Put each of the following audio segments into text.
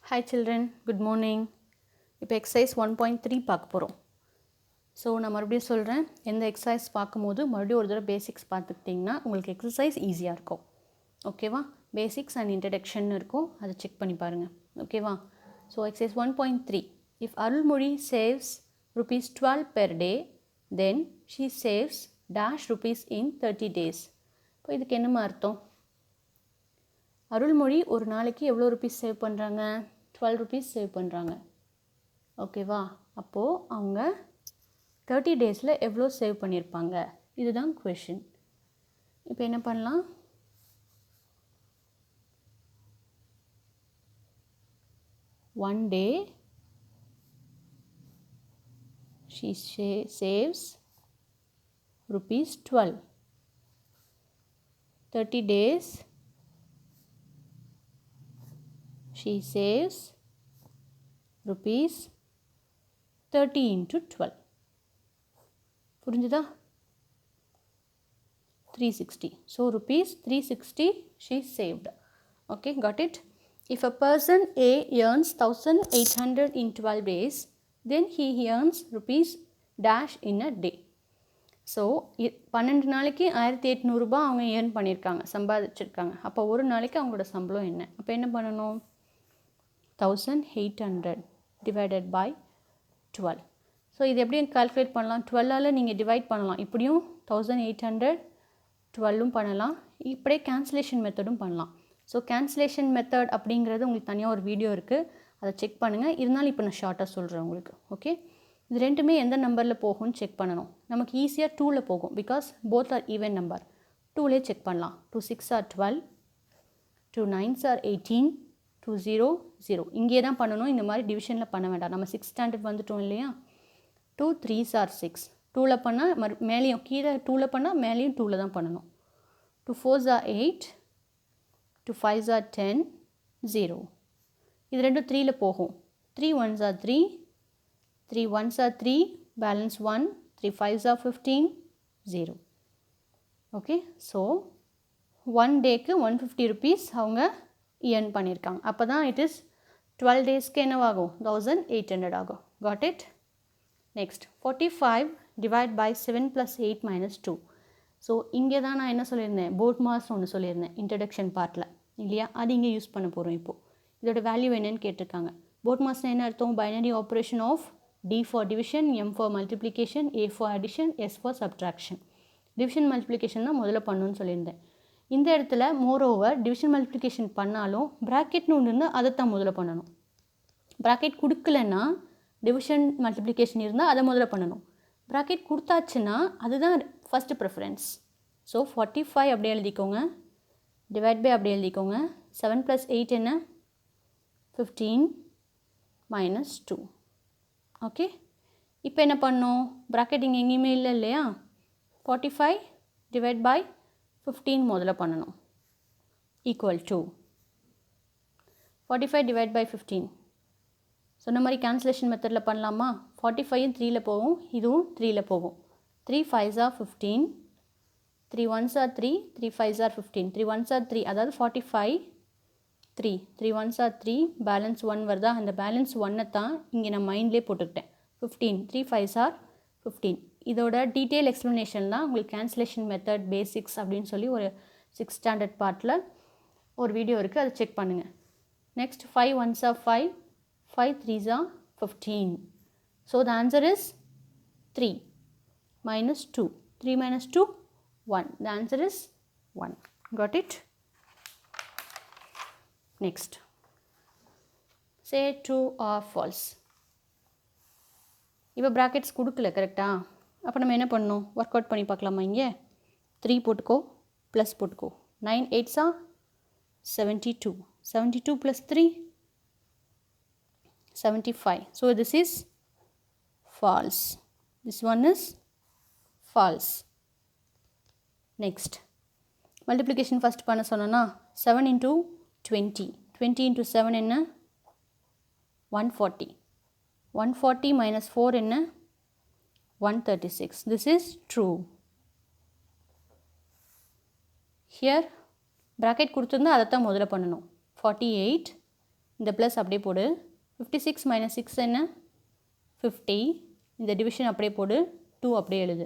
Hi children, good morning. இப்போ exercise 1.3 பார்க்க போகிறோம். ஸோ நான் மறுபடியும் சொல்கிறேன், எந்த எக்ஸசைஸ் பார்க்கும்போது மறுபடியும் ஒரு தடவை பேசிக்ஸ் பார்த்துக்கிட்டிங்கன்னா உங்களுக்கு எக்ஸசைஸ் ஈஸியாக இருக்கும். ஓகேவா? பேசிக்ஸ் அண்ட் இன்ட்ரடக்ஷன் இருக்கும், அதை செக் பண்ணி பாருங்கள். ஓகேவா? So exercise 1.3, if Arulmozhi saves ₹12 per day, then she saves -rupees in 30 days. இப்போ இதுக்கு என்னமா அர்த்தம்? அருள்மொழி ஒரு நாளைக்கு எவ்வளோ ருபீஸ் சேவ் பண்ணுறாங்க? 12 rupees சேவ் பண்ணுறாங்க. ஓகேவா? அப்போது அவங்க 30 டேஸில் எவ்வளோ சேவ் பண்ணியிருப்பாங்க? இதுதான் கொஷின். இப்போ என்ன பண்ணலாம்? One day she saves ₹12. 30 days she saves ₹30 into 12. புரிஞ்சுதா? 360. So ₹360 she saved. Okay, got it? If a person A earns 1800 in 12 days, then he earns rupees - in a day. So 12 நாளைக்கு 1800 அவங்க earn பண்ணியிருக்காங்க, சம்பாதிச்சிருக்காங்க. அப்போ ஒரு நாளைக்கு அவங்களோட சம்பளம் என்ன? அப்போ என்ன பண்ணணும்? 1800 divided by 12. ஸோ இது எப்படி கால்குலேட் பண்ணலாம்? 12ஆல் நீங்கள் டிவைட் பண்ணலாம். இப்படியும் 1800 12ம் பண்ணலாம், இப்படியே கேன்சலேஷன் மெத்தடும் பண்ணலாம். ஸோ கேன்சலேஷன் மெத்தட் அப்படிங்கிறது உங்களுக்கு தனியாக ஒரு வீடியோ இருக்குது, அதை செக் பண்ணுங்கள். இருந்தாலும் இப்போ நான் ஷார்ட்டாக சொல்கிறேன் உங்களுக்கு. ஓகே, இது ரெண்டுமே எந்த நம்பரில் போகும்னு செக் பண்ணணும். நமக்கு ஈஸியாக 2ல் போகும், because both are even number. 2லே செக் பண்ணலாம். 2 6 are 12, 2 9s are 18, 2 0 0. இங்கே தான் பண்ணணும், இந்த மாதிரி டிவிஷனில் பண்ண வேண்டாம். நம்ம 6th ஸ்டாண்டர்ட் வந்துட்டோம் இல்லையா? 2 3s are 6. 2ல் பண்ணால் மேலேயும், கீழே 2ல் பண்ணால் மேலேயும் 2ல் தான் பண்ணணும். 2 4s are 8, 2 5s are 10, 0. இது ரெண்டும் 3ல் போகும். 3 1s are 3, 3 1s are 3, balance 1, 3 5s are 15, 0. Okay, so 1 டேக்கு 150 rupees அவங்க earn பண்ணியிருக்காங்க. அப்போ தான் இட் இஸ் 12 டேஸ்க்கு என்னவாகும்? 1800 ஆகும். Got it? Next 45 divide by 7 + 8 - 2. So இங்கே தான் நான் என்ன சொல்லியிருந்தேன்? போட் மாஸ் ஒன்று சொல்லியிருந்தேன் இன்ட்ரடக்ஷன் பார்ட்டில் இல்லையா? அது இங்கே யூஸ் பண்ண போகிறோம். இப்போது இதோட வேல்யூ என்னன்னு கேட்டிருக்காங்க. போட் மாஸ்னால் என்ன அர்த்தம்? Binary operation of D for division, M for multiplication, A for addition, S for subtraction. Division multiplication தான் முதல்ல பண்ணணும்னு சொல்லியிருந்தேன். இந்த இடத்துல மோரோவர் டிவிஷன் மல்டிப்ளிகேஷன் பண்ணாலும் ப்ராக்கெட்னு ஒன்று இருந்தால் அதைத்தான் முதல்ல பண்ணணும். ப்ராக்கெட் கொடுக்கலன்னா டிவிஷன் மல்டிப்ளிகேஷன் இருந்தால் அதை முதல்ல பண்ணணும். ப்ராக்கெட் கொடுத்தாச்சுன்னா அதுதான் ஃபஸ்ட்டு ப்ரிஃபரன்ஸ். ஸோ 45 அப்படியே எழுதிக்கோங்க, டிவைட் பை அப்படியே எழுதிக்கோங்க. 7 + 8 என்ன? 15 - 2. ஓகே, இப்போ என்ன பண்ணணும்? ப்ராக்கெட் இங்கே எங்கேயுமே இல்லை இல்லையா? 45 டிவைட் பை 15 முதல்ல பண்ணணும், ஈக்குவல் டு 45 டிவைட் பை 15. சொன்ன மாதிரி கேன்சலேஷன் மெத்தடில் பண்ணலாமா? 45ம் 3ல் போகும், இதுவும் 3ல் போகும். 3 5s are 15, 3 1s are 3, 3 5s are 15, 3 1s are 3, அதாவது 45 3, 3 1s are 3, பேலன்ஸ் 1 வருதா? அந்த பேலன்ஸ் 1 தான் இங்கே நான் மைண்ட்லேயே போட்டுக்கிட்டேன். 15, 3 5s are 15. இதோட டீட்டெயில் எக்ஸ்ப்ளனேஷன் தான் உங்களுக்கு கேன்சலேஷன் மெத்தட் பேசிக்ஸ் அப்படின்னு சொல்லி ஒரு 6th ஸ்டாண்டர்ட் பார்ட்டில் ஒரு வீடியோ இருக்குது, அதை செக் பண்ணுங்கள். Next 5 1s are 5, 5 3s are 15. So the answer is 3 - 2. 3 - 2 1. The answer is 1. Got it? Next, say true or false. இப்போ ப்ராக்கெட்ஸ் கொடுக்கல, கரெக்டாக? அப்போ நம்ம என்ன பண்ணணும்? ஒர்க் அவுட் பண்ணி பார்க்கலாமா? இங்கே 3 போட்டுக்கோ, ப்ளஸ் போட்டுக்கோ. 9 8s are 72. 72 + 3 75. So this is false. This one is false. Next, multiplication first பண்ண சொன்னோன்னா 7 into 20. 20 into 7 என்ன? 140. 140 minus 4 என்ன? 136. This is true. Here bracket கொடுத்திருந்தா அதைத்தான் முதல்ல பண்ணணும். 48 இந்த ப்ளஸ் அப்படியே போடு. 56 minus 6 என்ன 50. இந்த டிவிஷன் அப்படியே போடு. 2 அப்படியே எழுது.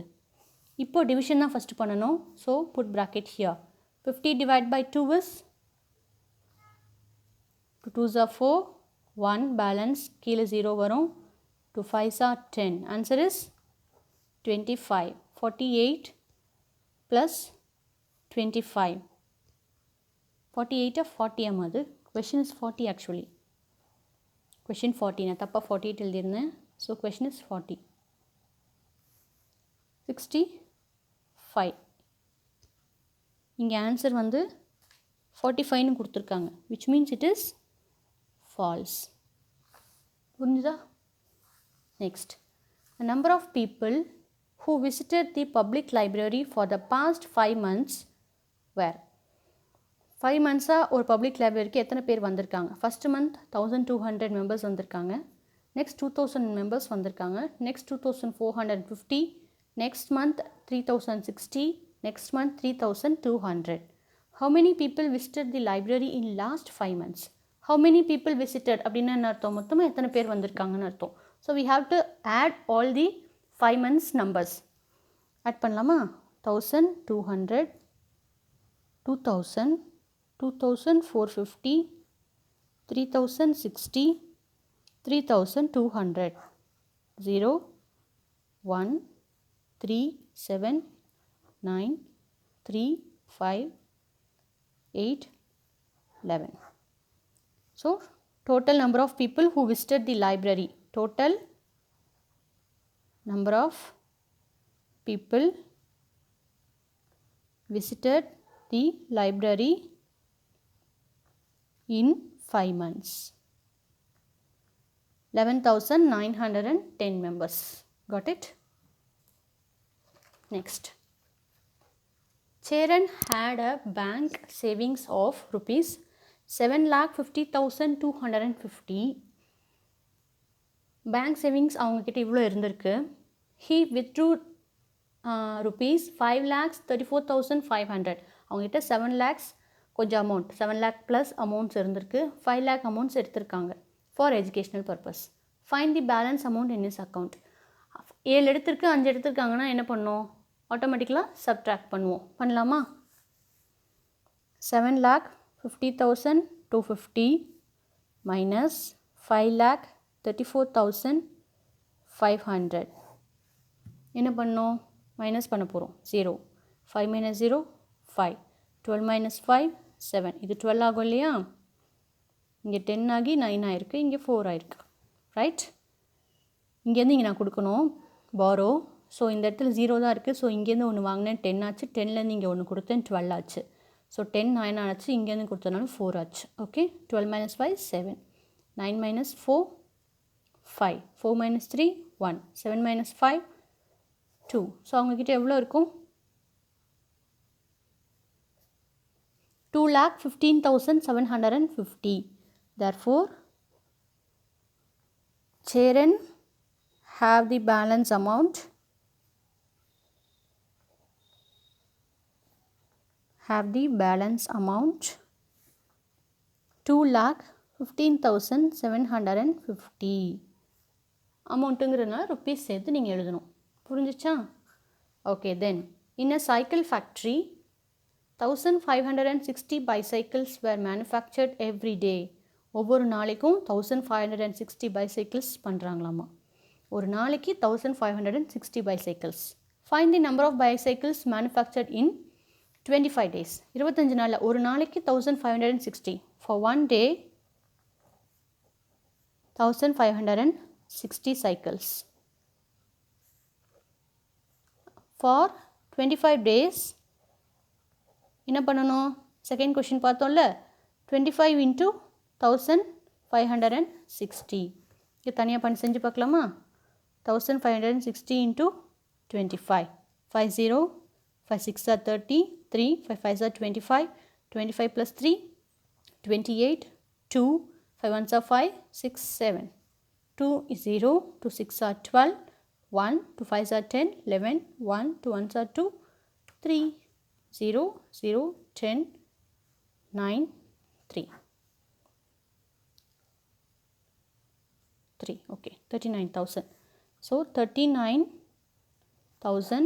இப்போ டிவிஷன் தான் ஃபஸ்ட்டு பண்ணணும். So put bracket here. 50 divided by 2 is 2 2s are 4. 1 balance கீழே 0 வரும். 2 5s are 10. Answer is 25. 48 plus 25. 48 or 40 am அது. Question is 40 actually. Question 40. நான் தப்பா 48 எழுதியிருந்தேன். So question is 40. 65. இங்கே ஆன்சர் வந்து 45ன்னு கொடுத்துருக்காங்க. which means it is false. புரிஞ்சுதா? Next. The number of people who visited the public library for the past 5 months were 5 monthஸாக ஒரு public லைப்ரரிக்கு எத்தனை பேர் வந்திருக்காங்க? ஃபஸ்ட்டு மந்த் 1200 மெம்பர்ஸ் வந்திருக்காங்க. நெக்ஸ்ட் 2000 மெம்பர்ஸ் வந்திருக்காங்க. Next 2450. Next month 3060. Next month 3200. How many people visited the library in last 5 months? How many people visited அப்படின்னு என்ன அர்த்தம்? மொத்தமாக எத்தனை பேர் வந்திருக்காங்கன்னு அர்த்தம். So we have to add all the 5 months numbers. Add பண்ணலாமா? 1200, 2000, 2450, 3060, 3200. 0, 1, 3, 7, 9, 3, 5, 8, 11. So total number of people who visited the library. Total number of people visited the library in 5 months. 11,910 members. Got it? Next. Charan had a bank savings of rupees 7,50,250. Bank savings அவங்கக்கிட்ட இவ்வளோ இருந்திருக்கு. He withdrew rupees 5,34,500. அவங்ககிட்ட 7 lakhs கொஞ்சம் amount 7 lakh plus amounts இருந்திருக்கு. 5 lakh amounts எடுத்திருக்காங்க for educational purpose. Find the balance amount in is account. 7 எடுத்திருக்கு 5 எடுத்திருக்காங்கன்னா என்ன பண்ணோம்? ஆட்டோமேட்டிக்கலாக சப்ட்ராக்ட் பண்ணுவோம். பண்ணலாமா? 7,50,250 மைனஸ் 5,34,500. என்ன பண்ணோம்? மைனஸ் பண்ண போகிறோம். 0. 5 minus 0, 5. 12 minus 5, 7. இது 12 ஆகும் இல்லையா? இங்கே 10 ஆகி 9 ஆயிருக்கு. இங்கே 4 ஆயிருக்கு. ரைட்? இங்கேருந்து இங்கே நான் கொடுக்கணும் பாரோ. ஸோ இந்த இடத்துல 0 தான் இருக்குது. ஸோ இங்கேருந்து ஒன்று வாங்கினேன் 10 ஆச்சு. 10லேருந்து இங்கே ஒன்று கொடுத்தேன் 12 ஆச்சு. ஸோ 10 9 ஆச்சு. இங்கேருந்து கொடுத்தனால 4 ஆச்சு. Okay. 12 minus 5, 7. 9 minus 4, 5. 4 minus 3, 1. 7 minus 5, 2. So அவங்கக்கிட்ட எவ்வளோ இருக்கும்? 2,15,750. Therefore, Charan have the balance amount. Have the balance amount 2,15,750. அமௌண்ட்டுங்கிறதுனால ருப்பீஸ் சேர்த்து நீங்கள் எழுதணும். புரிஞ்சிச்சா? Okay. Then in a cycle factory 1,560 bicycles were manufactured every day. ஒவ்வொரு நாளைக்கும் 1,560 bicycles பண்ணுறாங்களாமா. ஒரு நாளைக்கு 1,560 bicycles. Find the number of bicycles manufactured in 25 days. 25 நாளில் ஒரு நாளைக்கு 1,560. For one day 1,560 cycles. For 25 days என்ன பண்ணணும்? செகண்ட் கொஷின் பார்த்தோம்ல, 25 into 1,560. இது தனியாக பண்ணி செஞ்சு பார்க்கலாமா? 1,560 into 25. 5 0, 5 6 are 30, 3, 5 5 are 25, 25 plus 3, 28, 2, 5 1s are 5, 6, 7. 2 is 0, 2 6 are 12, 1, 2 5s are 10, 11, 1, 2 1s are 2, 3, 0, 0, 10, 9, 3. 3. Okay, 39,000. So 39,000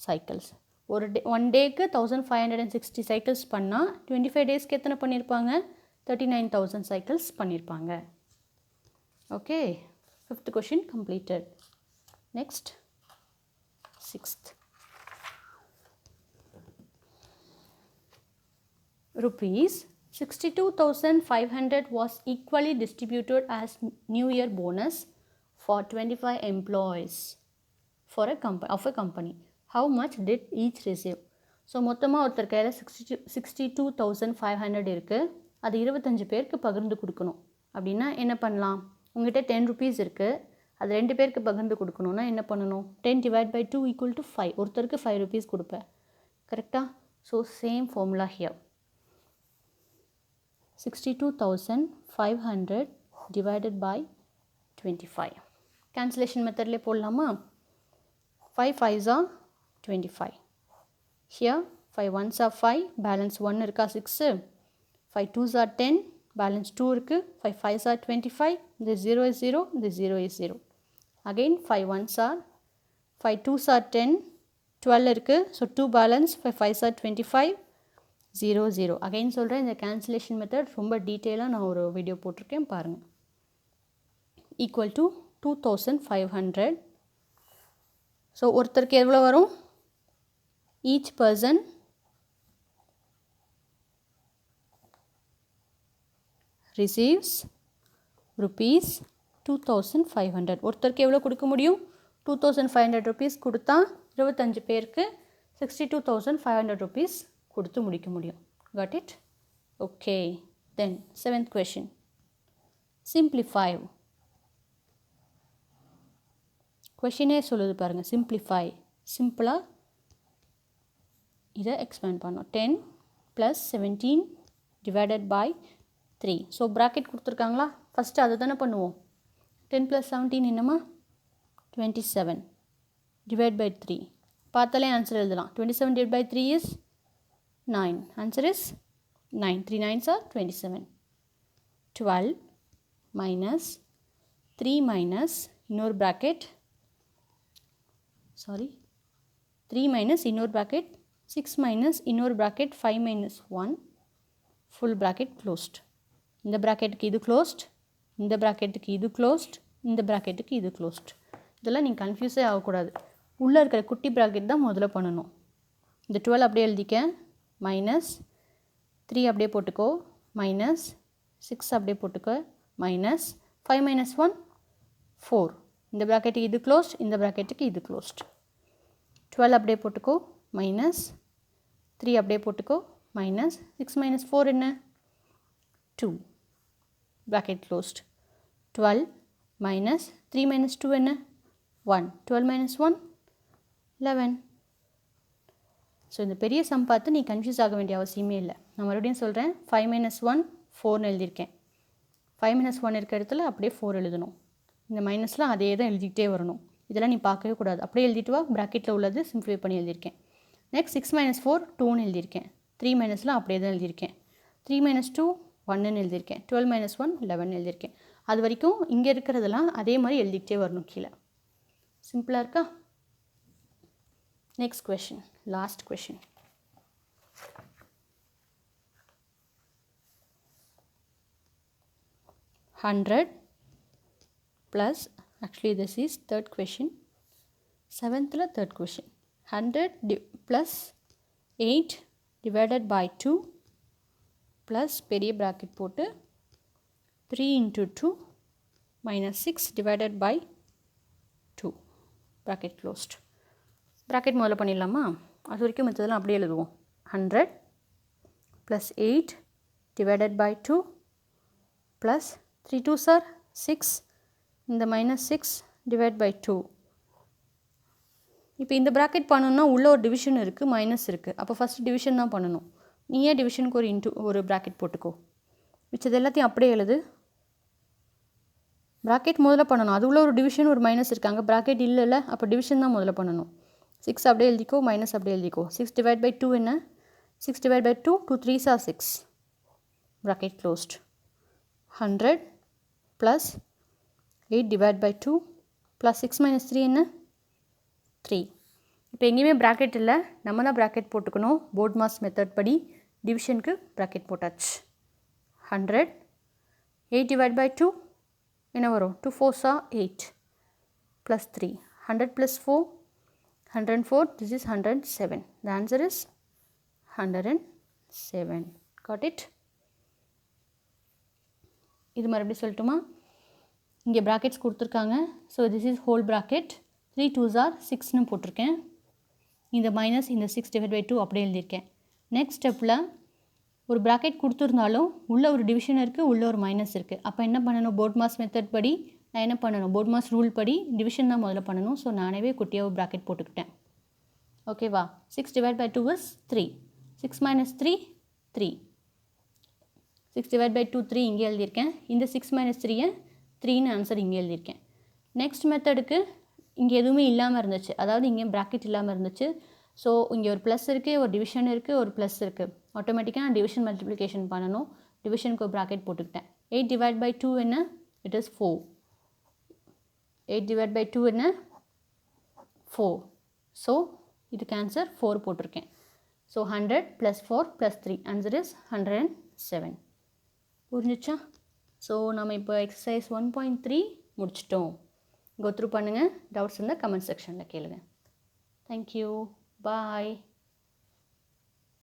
cycles. ஒரு ஒன் டேக்கு 1560 சைக்கிள்ஸ் பண்ணால் 25 டேஸ்க்கு எத்தனை பண்ணியிருப்பாங்க? 39,000 சைக்கிள்ஸ் பண்ணியிருப்பாங்க. Okay, 5th question completed. Next, 6th. Rupees 62,500 was equally distributed as New Year bonus for 25 employees for a company. How much did each receive? So மொத்தமாக ஒருத்தர் கையில் 62,500 இருக்குது. அது 25 பேருக்கு பகிர்ந்து கொடுக்கணும். அப்படின்னா என்ன பண்ணலாம்? உங்கள்கிட்ட 10 rupees இருக்குது, அது 2 பேருக்கு பகிர்ந்து கொடுக்கணுன்னா என்ன பண்ணணும்? 10 divided by 2 equal to 5. ஒருத்தருக்கு 5 rupees கொடுப்பேன். கரெக்டாக? So same formula here. 62,500 divided by 25. Cancellation methodலே போடலாமா? 5 5s are 25. Here 5 1s are 5, balance 1 இருக்கா 6. 5 2s are 10, balance 2 இருக்கு. 5 5s are 25. This 0 is 0, this 0 is 0. Again 5 1s are 5 2s are 10, 12 இருக்கு. So 2 balance, 5 5s are 25. 0 0. Again சொல்கிறேன், இந்த cancellation method ரொம்ப டீட்டெயிலாக நான் ஒரு வீடியோ போட்டிருக்கேன் பாருங்கள். Equal to 2,500. ஸோ ஒருத்தருக்கு எவ்வளோ வரும்? Each person receives rupees 2,500. ஒருத்தருக்கு எவ்வளோ கொடுக்க முடியும்? 2,500 rupees கொடுத்தா 25 பேருக்கு 62,500 rupees கொடுத்து முடிக்க முடியும். Got it? Okay. Then 7th question. Simplify. Questionே சொல்லுது பாருங்க. Simplify. சிம்பிளாக இதை எக்ஸ்பேண்ட் பண்ணோம். 10 + 17 divided by 3. ஸோ ப்ராக்கெட் கொடுத்துருக்காங்களா? ஃபஸ்ட்டு அதை தானே பண்ணுவோம். 10 + 17 என்னம்மா? 27 divided by 3. பார்த்தாலே ஆன்சர் எழுதலாம். 27 divided by 3 is 9. Answer is 9. 3 9s are 27. 12 minus 3 minus இன்னொரு bracket. Sorry. 3 minus இன்னொரு bracket. 6 minus இன்னொரு bracket. 5 minus 1. Full bracket closed. இந்த bracketக்கு இது closed. இந்த bracketக்கு இது closed. இந்த bracketக்கு இது closed. இதெல்லாம் நீங்கள் கன்ஃபியூஸே ஆகக்கூடாது. உள்ளே இருக்கிற குட்டி bracket தான் முதல்ல பண்ணணும். இந்த 12 அப்படியே எழுதிக்க. மைனஸ் 3 அப்படியே போட்டுக்கோ. மைனஸ் 6 அப்படியே போட்டுக்கோ. Minus 5 minus 1 4. இந்த ப்ராக்கெட்டுக்கு இது க்ளோஸ்ட், இந்த ப்ராக்கெட்டுக்கு இது க்ளோஸ்ட். 12 அப்படியே போட்டுக்கோ. மைனஸ் 3 அப்படியே போட்டுக்கோ. மைனஸ் 6 minus 4 என்ன? 2. Bracket closed. 12 மைனஸ் 3 minus 2 என்ன? 1. 12 minus 1 11. ஸோ இந்த பெரிய சம் பார்த்து நீ கன்ஃபியூஸ் ஆக வேண்டிய அவசியமே இல்லை. நான் மறுபடியும் சொல்கிறேன். 5 minus 1 4ன்னு எழுதியிருக்கேன். 5 minus 1 இருக்கிற இடத்துல அப்படியே 4 எழுதணும். இந்த மைனஸ்லாம் அதே தான் எழுதிக்கிட்டே வரணும். இதெல்லாம் நீ பார்க்கவே கூடாது. அப்படியே எழுதிட்டு வா. ப்ராக்கெட்டில் உள்ளது சிம்பிளிஃபை பண்ணி எழுதியிருக்கேன். நெக்ஸ்ட் 6 minus 4 2ன்னு எழுதியிருக்கேன். 3 மைனஸ்லாம் அப்படியே தான் எழுதியிருக்கேன். 3 minus 2 1ன்னு எழுதியிருக்கேன். 12 minus 1 11 எழுதியிருக்கேன். அது வரைக்கும் இங்கே இருக்கிறதெல்லாம் அதே மாதிரி எழுதிக்கிட்டே வரணும் கீழே. சிம்பிளாக இருக்கா? Next question, last question. $100 plus, actually this is third question. 7th la third question. 100 plus 8 divided by 2 plus பெரிய bracket போட்டு 3 into 2 minus 6 divided by 2. Bracket closed. Bracket முதல்ல பண்ணிடலாமா? அது வரைக்கும் மற்றதெல்லாம் அப்படியே எழுதுவோம். 100 plus 8 divided by 2 plus 3 2s are 6. இந்த minus 6 divided by 2. இப்போ இந்த ப்ராக்கெட் பண்ணணும்னா உள்ள ஒரு டிவிஷன் இருக்குது, மைனஸ் இருக்குது. அப்போ ஃபஸ்ட் டிவிஷன் தான் பண்ணணும். நீயே டிவிஷனுக்கு ஒரு ப்ராக்கெட் போட்டுக்கோ. மிச்சது எல்லாத்தையும் அப்படியே எழுது. ப்ராக்கெட் முதல்ல பண்ணணும். அது உள்ள ஒரு டிவிஷன் ஒரு மைனஸ் இருக்காங்க. ப்ராக்கெட் இல்லைல்ல, அப்போ டிவிஷன் தான் முதல்ல பண்ணணும். 6 அப்படியே எழுதிக்கோ, மைனஸ் அப்படியே எழுதிக்கோ. 6 divided by 2 என்ன? 6 divided by 2, 2 3s are 6. Bracket closed. 100 plus 8 divide by 2 plus 6 minus 3 என்ன 3. இப்போ எங்கேயுமே ப்ராக்கெட் இல்லை, நம்ம தான் ப்ராக்கெட் போட்டுக்கணும். போர்ட் மாஸ் மெத்தட் படி டிவிஷனுக்கு ப்ராக்கெட் போட்டாச்சு. 100 8 டிவைட் பை 2 என்ன வரும் 2 4s are 8 plus 3 100 plus 4 104. This is 107. The answer is 107. Got it? இது மறுபடியும் சொல்லட்டுமா? இங்கே brackets கொடுத்துருக்காங்க. So this is whole bracket. 3 2s are 6ன்னு போட்டிருக்கேன். இந்த மைனஸ் இந்த 6 டிவைட் பை 2 அப்படியே எழுதியிருக்கேன். நெக்ஸ்ட் ஸ்டெப்பில் ஒரு bracket கொடுத்துருந்தாலும் உள்ள ஒரு டிவிஷன் இருக்குது, உள்ள ஒரு மைனஸ் இருக்குது. அப்போ என்ன பண்ணணும்? போர்ட் மாஸ் மெத்தட் படி நான் என்ன பண்ணணும்? போர்ட் மாஸ் ரூல் படி டிவிஷன் தான் முதல்ல பண்ணணும். ஸோ நானே குட்டியாக ஒரு ப்ராக்கெட் போட்டுக்கிட்டேன். ஓகேவா? 6 divide by 2 is 3. 6 minus 3 3. 6 divide by 2 3 இங்கே எழுதியிருக்கேன். இந்த 6 மைனஸ் 3 3ன்னு ஆன்சர் இங்கே எழுதியிருக்கேன். நெக்ஸ்ட் மெத்தடுக்கு இங்கே எதுவுமே இல்லாமல் இருந்துச்சு, அதாவது இங்கே ப்ராக்கெட் இல்லாமல் இருந்துச்சு. ஸோ இங்கே ஒரு ப்ளஸ் இருக்குது, ஒரு டிவிஷன் இருக்குது, ஒரு ப்ளஸ் இருக்குது. ஆட்டோமேட்டிக்காக நான் டிவிஷன் மல்டிப்ளிகேஷன் பண்ணணும். டிவிஷனுக்கு ஒரு ப்ராக்கெட் போட்டுக்கிட்டேன். 8 டிவைட் பை 2 என்ன? It is 4. 8 டிவைட் பை 2 என்ன? 4. ஸோ இதுக்கு ஆன்சர் 4 போட்டிருக்கேன். So 100 plus 4 plus 3 answer is 107. புரிஞ்சிச்சா? ஸோ நம்ம இப்போ எக்ஸசைஸ் 1.3 முடிச்சிட்டோம். கோத்ரூ பண்ணுங்கள். டவுட்ஸ் இருந்தால் கமெண்ட் செக்ஷனில் கேளுங்க. தேங்க்யூ. பாய்.